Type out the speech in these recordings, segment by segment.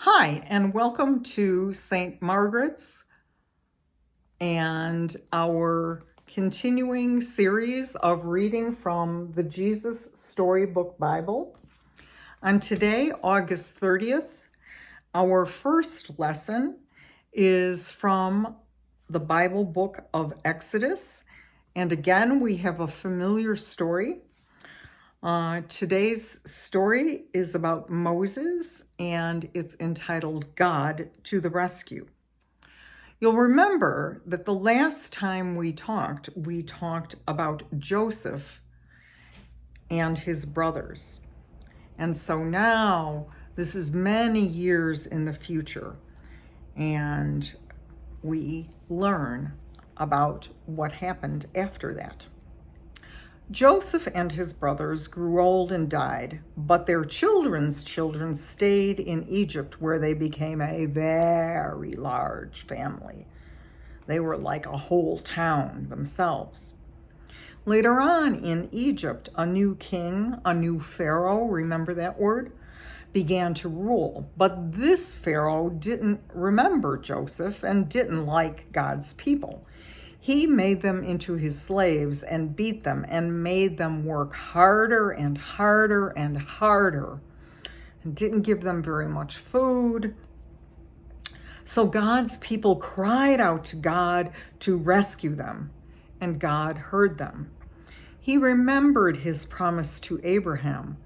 Hi, and welcome to St. Margaret's and our continuing series of reading from the Jesus Storybook Bible. On today, August 30th, our first lesson is from the Bible book of Exodus. And again, we have a familiar story. Today's story is about Moses, and it's entitled God to the Rescue. You'll remember that the last time we talked about Joseph and his brothers. And so now this is many years in the future, and we learn about what happened after that. Joseph and his brothers grew old and died, but their children's children stayed in Egypt, where they became a very large family. They were like a whole town themselves. Later on in Egypt, a new king, a new pharaoh, remember that word, began to rule. But this pharaoh didn't remember Joseph and didn't like God's people. He made them into his slaves and beat them and made them work harder and harder and harder, and didn't give them very much food. So God's people cried out to God to rescue them, and God heard them. He remembered his promise to Abraham.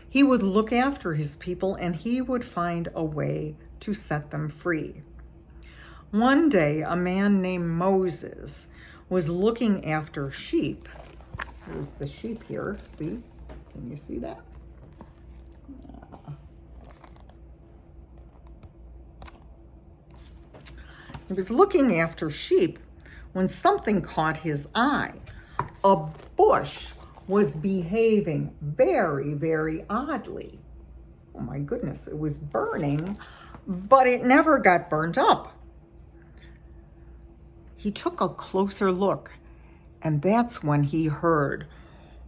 He would look after his people, and he would find a way to set them free. One day, a man named Moses was looking after sheep. There's the sheep here, see? Can you see that? He was looking after sheep when something caught his eye. A bush was behaving very, very oddly. Oh my goodness, it was burning, but it never got burnt up. He took a closer look, and that's when he heard,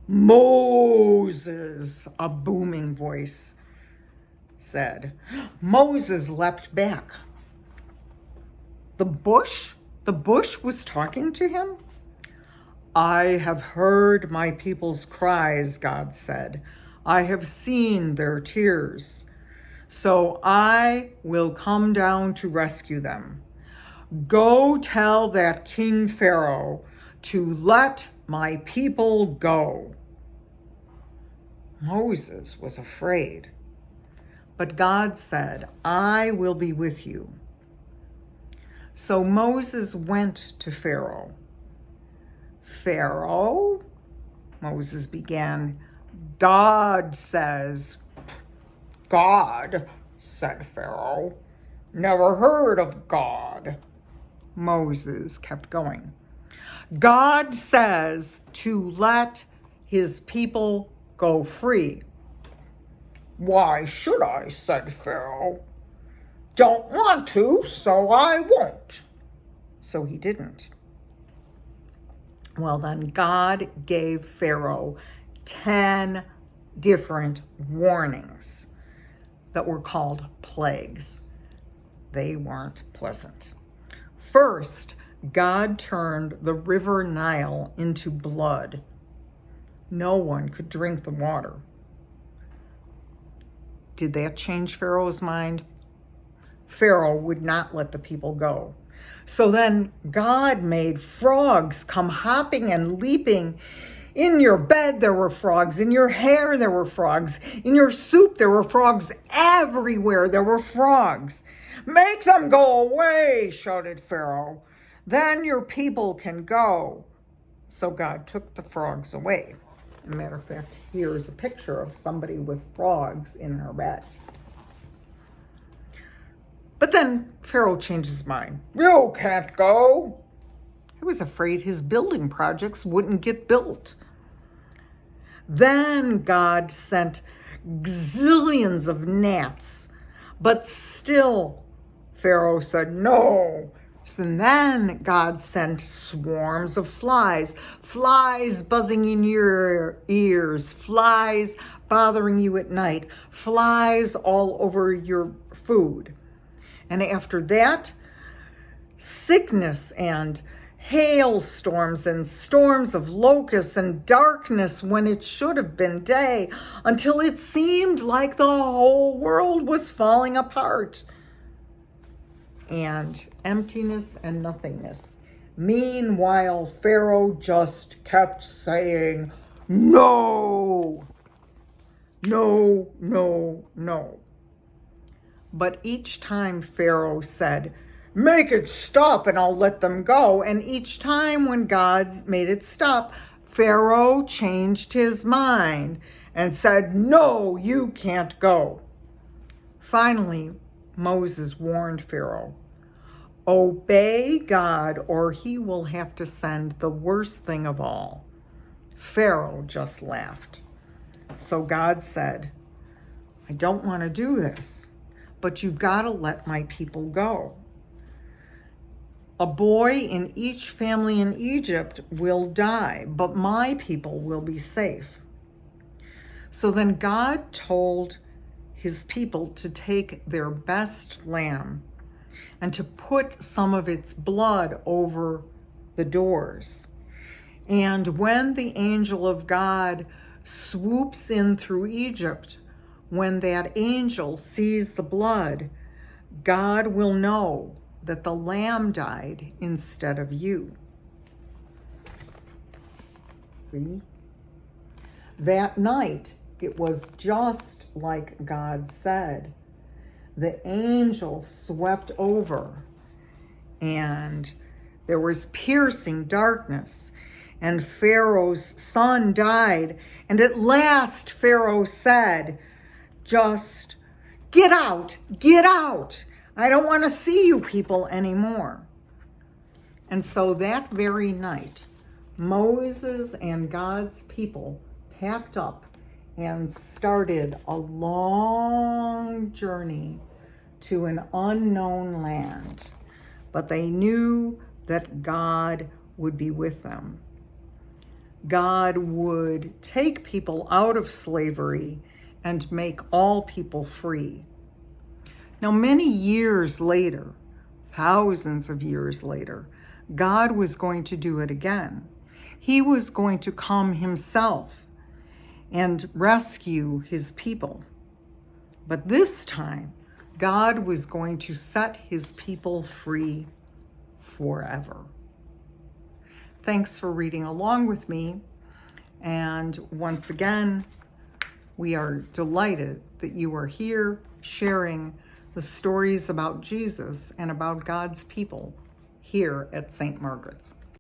"Moses," a booming voice said. Moses leapt back. The bush was talking to him? "I have heard my people's cries," God said. "I have seen their tears. So I will come down to rescue them. Go tell that King Pharaoh to let my people go." Moses was afraid, but God said, "I will be with you." So Moses went to Pharaoh. "Pharaoh," Moses began, "God says." "God," said Pharaoh. "Never heard of God." Moses kept going. "God says to let his people go free." "Why should I?" said Pharaoh. "Don't want to, so I won't." So he didn't. Well, then God gave Pharaoh 10 different warnings that were called plagues. They weren't pleasant. First, God turned the river Nile into blood. No one could drink the water. Did that change Pharaoh's mind? Pharaoh would not let the people go. So then God made frogs come hopping and leaping. In your bed there were frogs. In your hair there were frogs. In your soup there were frogs. Everywhere there were frogs. "Make them go away," shouted Pharaoh. "Then your people can go." So God took the frogs away. As a matter of fact, here's a picture of somebody with frogs in her bed. But then Pharaoh changed his mind. "You can't go." He was afraid his building projects wouldn't get built. Then God sent gazillions of gnats, but still Pharaoh said no. So then God sent swarms of flies buzzing in your ears, flies bothering you at night, flies all over your food. And after that, sickness and hailstorms and storms of locusts and darkness when it should have been day, until it seemed like the whole world was falling apart. And emptiness and nothingness. Meanwhile, Pharaoh just kept saying, no, no, no, no. But each time Pharaoh said, make it stop and I'll let them go. And each time when God made it stop, Pharaoh changed his mind and said, no, you can't go. Finally, Moses warned Pharaoh, obey God or he will have to send the worst thing of all. Pharaoh just laughed. So God said, I don't want to do this, but you've got to let my people go. A boy in each family in Egypt will die, but my people will be safe. So then God told his people to take their best lamb and to put some of its blood over the doors. And when the angel of God swoops in through Egypt, when that angel sees the blood, God will know that the lamb died instead of you. See? That night, it was just like God said. The angel swept over, and there was piercing darkness, and Pharaoh's son died. And at last, Pharaoh said, just get out, get out. I don't want to see you people anymore. And so that very night, Moses and God's people packed up and started a long journey to an unknown land. But they knew that God would be with them. God would take people out of slavery and make all people free. Now, many years later, thousands of years later, God was going to do it again. He was going to come himself and rescue his people. But this time, God was going to set his people free forever. Thanks for reading along with me. And once again, we are delighted that you are here sharing the stories about Jesus and about God's people here at St. Margaret's.